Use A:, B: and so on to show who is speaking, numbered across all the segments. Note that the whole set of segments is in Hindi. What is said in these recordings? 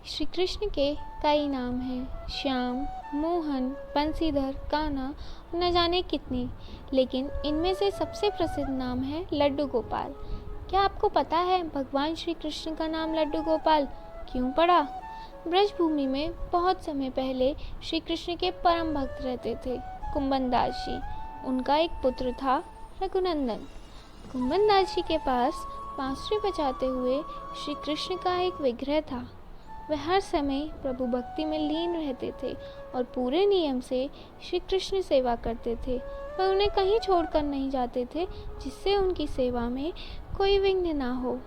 A: श्री कृष्ण के कई नाम हैं, श्याम, मोहन, बंसीधर, कान्हा, न जाने कितने, लेकिन इनमें से सबसे प्रसिद्ध नाम है लड्डू गोपाल। क्या आपको पता है भगवान श्री कृष्ण का नाम लड्डू गोपाल क्यों पड़ा? ब्रजभूमि में बहुत समय पहले श्री कृष्ण के परम भक्त रहते थे, कुंभनदास जी। उनका एक पुत्र था, रघुनंदन। कुंभनदास जी के पास बांसुरी बजाते हुए श्री कृष्ण का एक विग्रह था। वह हर समय प्रभु भक्ति में लीन रहते थे और पूरे नियम से श्री कृष्ण सेवा करते थे। वह उन्हें कहीं छोड़कर नहीं जाते थे जिससे उनकी सेवा में कोई विघ्न ना हो।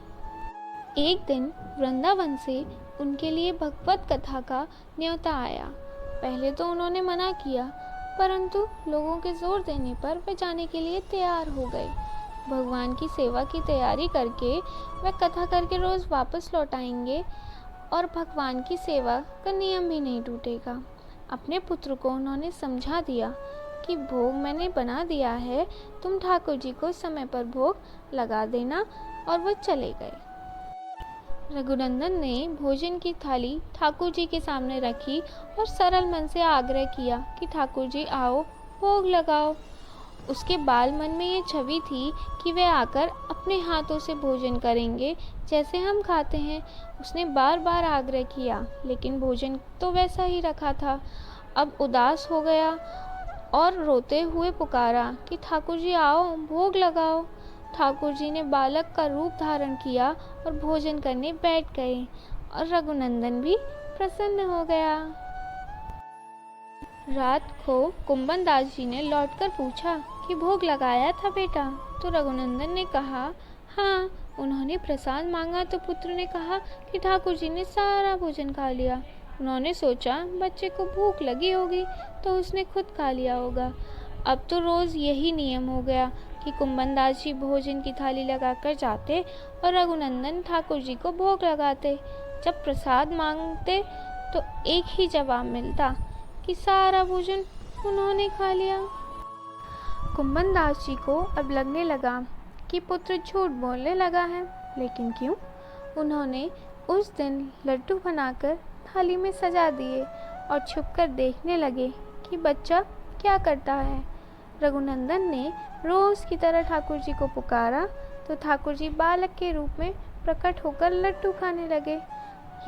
A: एक दिन वृंदावन से उनके लिए भगवत कथा का न्योता आया। पहले तो उन्होंने मना किया, परंतु लोगों के जोर देने पर वे जाने के लिए तैयार हो गए। भगवान की सेवा की तैयारी करके वे कथा करके रोज वापस लौट आएंगे और भगवान की सेवा का नियम भी नहीं टूटेगा। अपने पुत्र को उन्होंने समझा दिया कि भोग मैंने बना दिया है, तुम ठाकुर जी को समय पर भोग लगा देना, और वह चले गए। रघुनंदन ने भोजन की थाली ठाकुर जी के सामने रखी और सरल मन से आग्रह किया कि ठाकुर जी आओ, भोग लगाओ। उसके बाल मन में ये छवि थी कि वे आकर अपने हाथों से भोजन करेंगे जैसे हम खाते हैं। उसने बार बार आग्रह किया, लेकिन भोजन तो वैसा ही रखा था। अब उदास हो गया और रोते हुए पुकारा कि ठाकुर जी आओ, भोग लगाओ। ठाकुर जी ने बालक का रूप धारण किया और भोजन करने बैठ गए, और रघुनंदन भी प्रसन्न हो गया। रात को कुंभनदास जी ने लौटकर पूछा कि भोग लगाया था बेटा? तो रघुनंदन ने कहा हाँ। उन्होंने प्रसाद मांगा तो पुत्र ने कहा कि ठाकुर जी ने सारा भोजन खा लिया। उन्होंने सोचा बच्चे को भूख लगी होगी तो उसने खुद खा लिया होगा। अब तो रोज यही नियम हो गया कि कुंभनदास जी भोजन की थाली लगाकर जाते और रघुनंदन ठाकुर जी को भोग लगाते। जब प्रसाद मांगते तो एक ही जवाब मिलता कि सारा भोजन उन्होंने खा लिया। कुंभनदास जी को अब लगने लगा कि पुत्र झूठ बोलने लगा है, लेकिन क्यों? उन्होंने उस दिन लड्डू बनाकर थाली में सजा दिए और छुपकर देखने लगे कि बच्चा क्या करता है। रघुनंदन ने रोज की तरह ठाकुर जी को पुकारा तो ठाकुर जी बालक के रूप में प्रकट होकर लड्डू खाने लगे।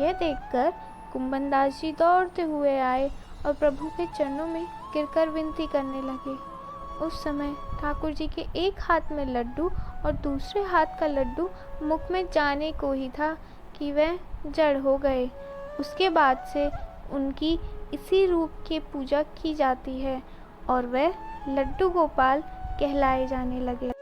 A: यह देखकर कुंभनदास जी दौड़ते हुए आए और प्रभु के चरणों में गिरकर विनती करने लगे। उस समय ठाकुर जी के एक हाथ में लड्डू और दूसरे हाथ का लड्डू मुख में जाने को ही था कि वह जड़ हो गए। उसके बाद से उनकी इसी रूप की पूजा की जाती है और वह लड्डू गोपाल कहलाए जाने लगे।